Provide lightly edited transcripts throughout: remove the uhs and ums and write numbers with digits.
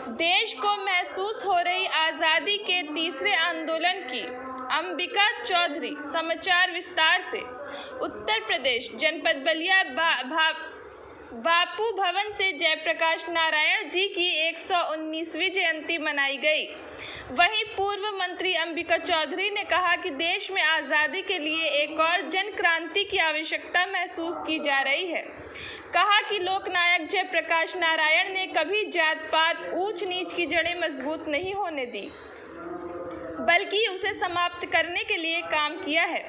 देश को महसूस हो रही आज़ादी के तीसरे आंदोलन की अंबिका चौधरी। समाचार विस्तार से। उत्तर प्रदेश जनपद बलिया बापू भवन से जयप्रकाश नारायण जी की 119वीं जयंती मनाई गई। वहीं पूर्व मंत्री अंबिका चौधरी ने कहा कि देश में आज़ादी के लिए एक और जन क्रांति की आवश्यकता महसूस की जा रही है। कहा कि लोकनायक जयप्रकाश नारायण ने कभी जात पात ऊंच नीच की जड़ें मजबूत नहीं होने दी, बल्कि उसे समाप्त करने के लिए काम किया है।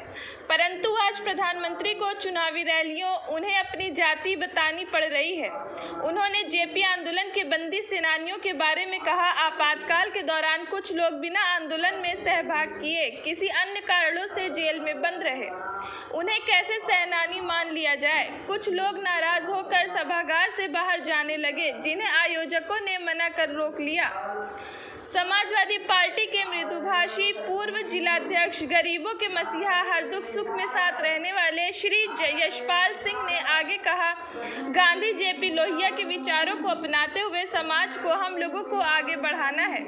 परंतु आज प्रधानमंत्री को चुनावी रैलियों उन्हें अपनी जाति बतानी पड़ रही है। उन्होंने जेपी आंदोलन के बंदी सेनानियों के बारे में कहा, आपातकाल के दौरान कुछ लोग बिना आंदोलन में सहभाग किए किसी अन्य कारणों से जेल में बंद रहे, उन्हें कैसे सेनानी मान लिया जाए। कुछ लोग नाराज होकर सभागार से बाहर जाने लगे, जिन्हें आयोजकों ने मना कर रोक लिया। समाजवादी पार्टी के मृदुभाषी पूर्व जिलाध्यक्ष, गरीबों के मसीहा, हर दुख सुख में साथ रहने वाले श्री यशपाल सिंह ने आगे कहा, गांधी जेपी लोहिया के विचारों को अपनाते हुए समाज को हम लोगों को आगे बढ़ाना है,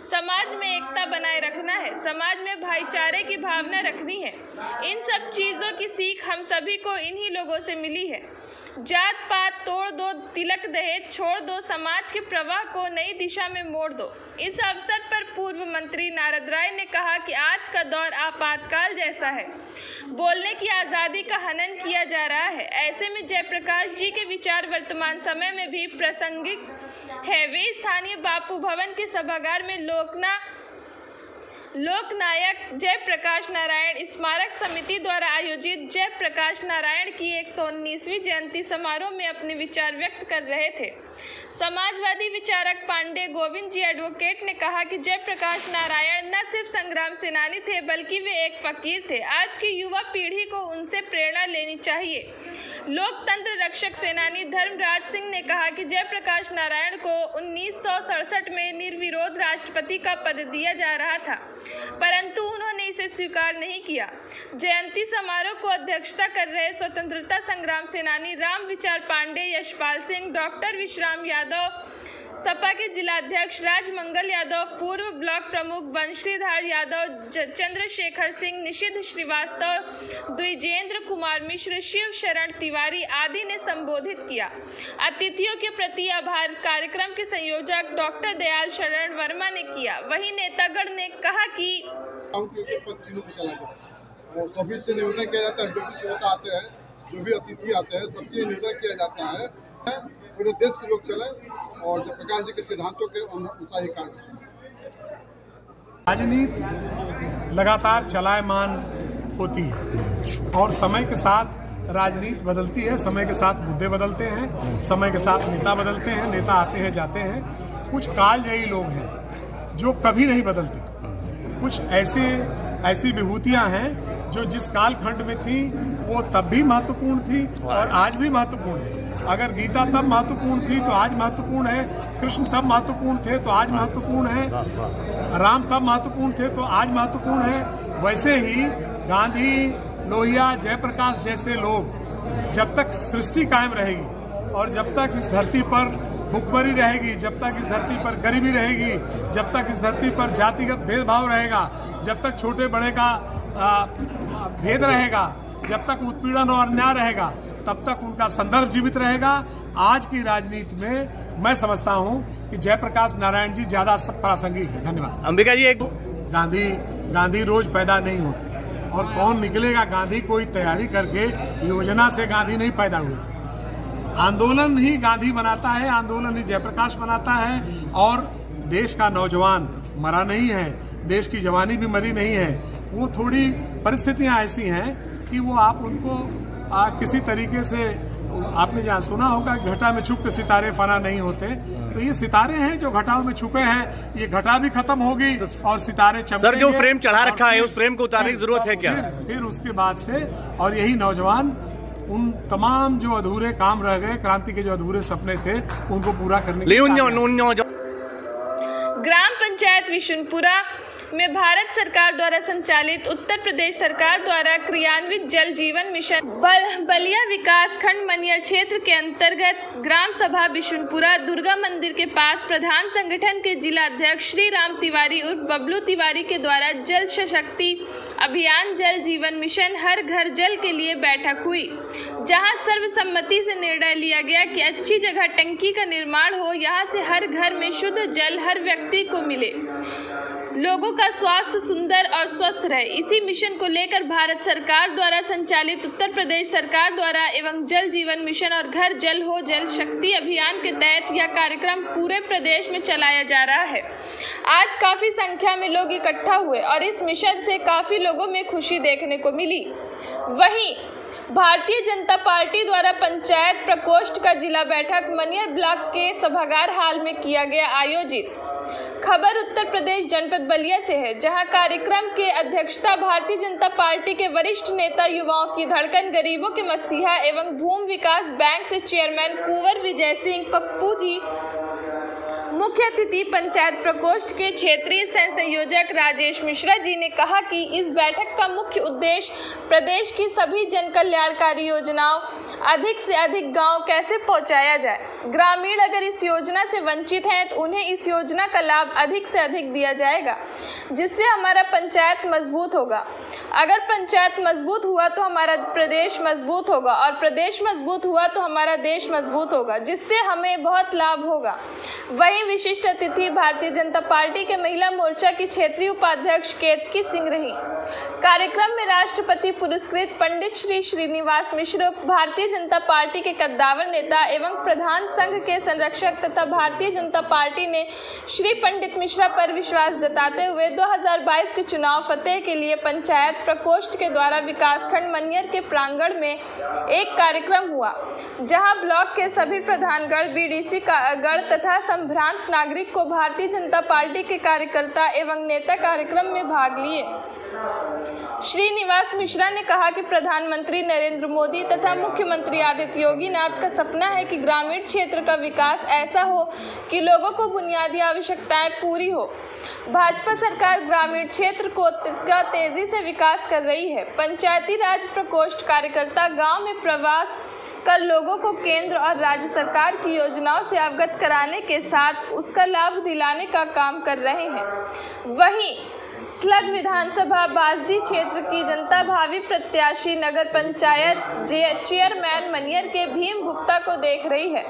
समाज में एकता बनाए रखना है, समाज में भाईचारे की भावना रखनी है। इन सब चीज़ों की सीख हम सभी को इन्हीं लोगों से मिली है। जात पात तोड़ दो, तिलक दहेज छोड़ दो, समाज के प्रवाह को नई दिशा में मोड़ दो। इस अवसर पर पूर्व मंत्री नारद राय ने कहा कि आज का दौर आपातकाल जैसा है, बोलने की आज़ादी का हनन किया जा रहा है। ऐसे में जयप्रकाश जी के विचार वर्तमान समय में भी प्रासंगिक है। वे स्थानीय बापू भवन के सभागार में लोकनायक जयप्रकाश नारायण स्मारक समिति द्वारा आयोजित जयप्रकाश नारायण की 119वीं जयंती समारोह में अपने विचार व्यक्त कर रहे थे। समाजवादी विचारक पांडे गोविंद जी एडवोकेट ने कहा कि जयप्रकाश नारायण न सिर्फ संग्राम सेनानी थे, बल्कि वे एक फकीर थे। आज की युवा पीढ़ी को उनसे प्रेरणा लेनी चाहिए। लोकतंत्र रक्षक सेनानी धर्मराज सिंह ने कहा कि जयप्रकाश नारायण को 1967 में निर्विरोध राष्ट्रपति का पद दिया जा रहा था, परंतु उन्होंने इसे स्वीकार नहीं किया। जयंती समारोह को अध्यक्षता कर रहे स्वतंत्रता संग्राम सेनानी राम विचार पांडे, यशपाल सिंह, डॉक्टर विश्राम यादव, सपा के जिलाध्यक्ष राजमंगल यादव, पूर्व ब्लॉक प्रमुख बंशीधर यादव, चंद्रशेखर सिंह, निषिद्ध श्रीवास्तव, द्विजेंद्र कुमार मिश्र, शिव शरण तिवारी आदि ने संबोधित किया। अतिथियों के प्रति आभार कार्यक्रम के संयोजक डॉक्टर दयाल शरण वर्मा ने किया। वहीं नेतागण ने कहा कि सभी से निवेदन किया जाता है, जो भी श्रोता आते हैं, जो भी अतिथि आते हैं, सबसे निवेदन किया जाता है पूरे देश के लोग चले और जयप्रकाश जी के सिद्धांतों के अनुसार ही काम करें। राजनीति लगातार चलायमान होती है और समय के साथ राजनीति बदलती है, समय के साथ मुद्दे बदलते हैं, समय के साथ नेता बदलते हैं, नेता आते हैं जाते हैं। कुछ कालजयी लोग हैं जो कभी नहीं बदलते। कुछ ऐसी विभूतियां हैं जो जिस कालखंड में थी वो तब भी महत्वपूर्ण थी और आज भी महत्वपूर्ण है। अगर गीता तब महत्वपूर्ण थी तो आज महत्वपूर्ण है, कृष्ण तब महत्वपूर्ण थे तो आज महत्वपूर्ण है, राम तब महत्वपूर्ण थे तो आज महत्वपूर्ण है। वैसे ही गांधी, लोहिया, जयप्रकाश जैसे लोग जब तक सृष्टि कायम रहेगी और जब तक इस धरती पर भूखमरी रहेगी, जब तक इस धरती पर गरीबी रहेगी, जब तक इस धरती पर जातिगत भेदभाव रहेगा, जब तक छोटे बड़े का भेद रहेगा, जब तक उत्पीड़न और अन्याय रहेगा, तब तक उनका संदर्भ जीवित रहेगा। आज की राजनीति में मैं समझता हूं कि जयप्रकाश नारायण जी ज्यादा प्रासंगिक है। धन्यवाद। अंबिका जी, एक गांधी रोज पैदा नहीं होते और कौन निकलेगा गांधी, कोई तैयारी करके योजना से गांधी नहीं पैदा हुए थे। आंदोलन ही गांधी बनाता है, आंदोलन ही जयप्रकाश बनाता है। और देश का नौजवान मरा नहीं है, देश की जवानी भी मरी नहीं है। वो थोड़ी परिस्थितियां ऐसी हैं कि वो आप उनको किसी तरीके से, आपने जहाँ सुना होगा घटा में छुप के सितारे फना नहीं होते, तो ये सितारे हैं जो घटाओं में छुपे हैं। ये घटा भी खत्म होगी और सितारे चमकेंगे। सर, जो फ्रेम चढ़ा रखा है उस फ्रेम को उतारने की जरूरत है क्या? फिर उसके बाद से, और यही नौजवान उन तमाम जो अधूरे काम रह गए, क्रांति के जो अधूरे सपने थे, उनको पूरा करने के लिए। ग्राम पंचायत विशुनपुरा में भारत सरकार द्वारा संचालित उत्तर प्रदेश सरकार द्वारा क्रियान्वित जल जीवन मिशन बलिया विकास खंड मनियर क्षेत्र के अंतर्गत ग्राम सभा बिशुनपुरा दुर्गा मंदिर के पास प्रधान संगठन के जिला अध्यक्ष श्री राम तिवारी उर्फ बबलू तिवारी के द्वारा जल सशक्ति अभियान जल जीवन मिशन हर घर जल के लिए बैठक हुई, जहां सर्वसम्मति से निर्णय लिया गया कि अच्छी जगह टंकी का निर्माण हो, यहां से हर घर में शुद्ध जल हर व्यक्ति को मिले, लोगों का स्वास्थ्य सुंदर और स्वस्थ रहे। इसी मिशन को लेकर भारत सरकार द्वारा संचालित उत्तर प्रदेश सरकार द्वारा एवं जल जीवन मिशन और घर जल हो जल शक्ति अभियान के तहत यह कार्यक्रम पूरे प्रदेश में चलाया जा रहा है। आज काफी संख्या में लोग इकट्ठा हुए और इस मिशन से काफी लोगों में खुशी देखने को मिली। वहीं भारतीय जनता पार्टी द्वारा पंचायत प्रकोष्ठ का जिला बैठक मनियर ब्लॉक के सभागार हाल में किया गया आयोजित। खबर उत्तर प्रदेश जनपद बलिया से है, जहां कार्यक्रम के अध्यक्षता भारतीय जनता पार्टी के वरिष्ठ नेता युवाओं की धड़कन गरीबों के मसीहा एवं भूमि विकास बैंक से चेयरमैन कुंवर विजय सिंह पप्पू जी, मुख्य अतिथि पंचायत प्रकोष्ठ के क्षेत्रीय सह संयोजक राजेश मिश्रा जी ने कहा कि इस बैठक का मुख्य उद्देश्य प्रदेश की सभी जन कल्याणकारी योजनाओं अधिक से अधिक गांव कैसे पहुंचाया जाए। ग्रामीण अगर इस योजना से वंचित हैं तो उन्हें इस योजना का लाभ अधिक से अधिक दिया जाएगा, जिससे हमारा पंचायत मजबूत होगा। अगर पंचायत मजबूत हुआ तो हमारा प्रदेश मजबूत होगा और प्रदेश मजबूत हुआ तो हमारा देश मजबूत होगा, जिससे हमें बहुत लाभ होगा। वहीं विशिष्ट अतिथि भारतीय जनता पार्टी के महिला मोर्चा की क्षेत्रीय उपाध्यक्ष केतकी सिंह रही। कार्यक्रम में राष्ट्रपति पुरस्कृत पंडित श्री श्रीनिवास मिश्र, भारतीय जनता पार्टी के कद्दावर नेता एवं प्रधान संघ के संरक्षक तथा भारतीय जनता पार्टी ने श्री पंडित मिश्रा पर विश्वास जताते हुए 2022 के चुनाव फतेह के लिए पंचायत प्रकोष्ठ के द्वारा विकासखंड मनियर के प्रांगण में एक कार्यक्रम हुआ, जहां ब्लॉक के सभी प्रधानगढ़, बीडीसी गढ़ तथा संभ्रांत नागरिक को भारतीय जनता पार्टी के कार्यकर्ता एवं नेता कार्यक्रम में भाग लिए। श्रीनिवास मिश्रा ने कहा कि प्रधानमंत्री नरेंद्र मोदी तथा मुख्यमंत्री आदित्य योगी नाथ का सपना है कि ग्रामीण क्षेत्र का विकास ऐसा हो कि लोगों को बुनियादी आवश्यकताएं पूरी हो। भाजपा सरकार ग्रामीण क्षेत्र का तेजी से विकास कर रही है। पंचायती राज प्रकोष्ठ कार्यकर्ता गांव में प्रवास कर लोगों को केंद्र और राज्य सरकार की योजनाओं से अवगत कराने के साथ उसका लाभ दिलाने का काम कर रहे हैं। वहीं स्लग विधानसभा बासडी क्षेत्र की जनता भावी प्रत्याशी नगर पंचायत चेयरमैन मनियर के भीम गुप्ता को देख रही है।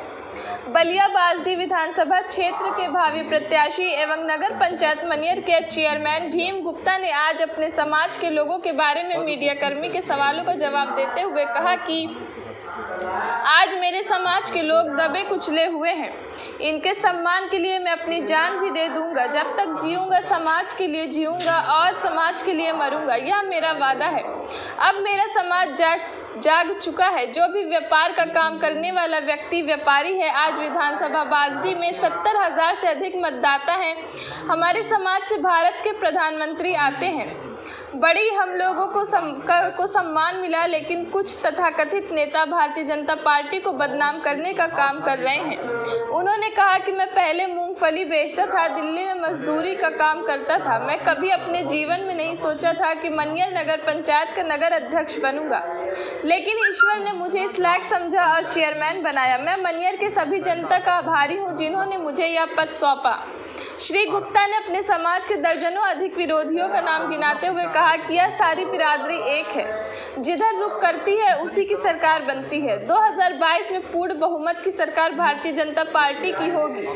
बलिया बासडी विधानसभा क्षेत्र के भावी प्रत्याशी एवं नगर पंचायत मनियर के चेयरमैन भीम गुप्ता ने आज अपने समाज के लोगों के बारे में मीडिया कर्मी के सवालों का जवाब देते हुए कहा कि आज मेरे समाज के लोग दबे कुचले हुए हैं। इनके सम्मान के लिए मैं अपनी जान भी दे दूंगा। जब तक जीऊंगा समाज के लिए जीऊंगा और समाज के लिए मरूंगा, यह मेरा वादा है। अब मेरा समाज जाग चुका है। जो भी व्यापार का काम करने वाला व्यक्ति व्यापारी है। आज विधानसभा बासडी में 70,000 से अधिक मतदाता हैं। हमारे समाज से भारत के प्रधानमंत्री आते हैं। बड़ी हम लोगों को सम्मान मिला, लेकिन कुछ तथाकथित नेता भारतीय जनता पार्टी को बदनाम करने का काम कर रहे हैं। उन्होंने कहा कि मैं पहले मूंगफली बेचता था, दिल्ली में मजदूरी का काम करता था। मैं कभी अपने जीवन में नहीं सोचा था कि मनियर नगर पंचायत का नगर अध्यक्ष बनूंगा, लेकिन ईश्वर ने मुझे इस लायक समझा और चेयरमैन बनाया। मैं मनियर के सभी जनता का आभारी हूँ जिन्होंने मुझे यह पद सौंपा। श्री गुप्ता ने अपने समाज के दर्जनों अधिक विरोधियों का नाम गिनाते हुए कहा कि यह सारी बिरादरी एक है, जिधर रुख करती है उसी की सरकार बनती है। 2022 में पूर्ण बहुमत की सरकार भारतीय जनता पार्टी की होगी,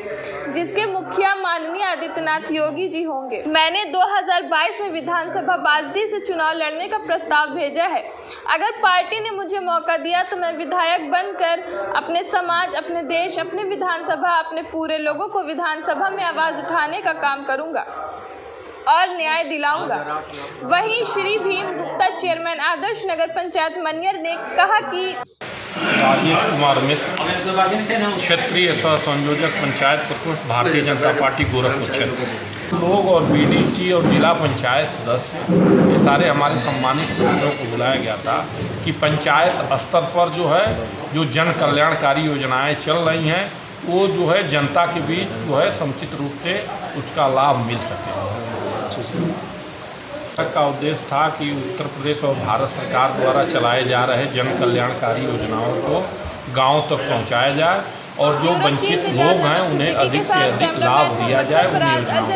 जिसके मुखिया माननीय आदित्यनाथ योगी जी होंगे। मैंने 2022 में विधानसभा बासडी से चुनाव लड़ने का प्रस्ताव भेजा है। अगर पार्टी ने मुझे मौका दिया तो मैं विधायक बनकर अपने समाज, अपने देश, अपने विधानसभा, अपने पूरे लोगों को विधानसभा में आवाज उठाने का काम करूंगा और न्याय दिलाऊंगा। वहीं श्री भीम गुप्ता चेयरमैन आदर्श नगर पंचायत मनियर ने कहा कि राजेश कुमार मिश्र, क्षेत्रीय सह संयोजक पंचायत प्रकोष्ठ भारतीय जनता पार्टी गोरखपुर क्षेत्र। लोग और बीडीसी और जिला पंचायत सदस्य ये सारे हमारे सम्मानित सदस्यों को बुलाया गया था कि पंचायत स्तर पर जो जन कल्याणकारी योजनाएं चल रही हैं वो जनता के बीच समुचित रूप से उसका लाभ मिल सके। का उद्देश्य था कि उत्तर प्रदेश और भारत सरकार द्वारा चलाए जा रहे जन कल्याणकारी योजनाओं को गांव तक पहुंचाया जाए और जो वंचित लोग हैं उन्हें अधिक से अधिक लाभ दिया जाए उन योजनाओं।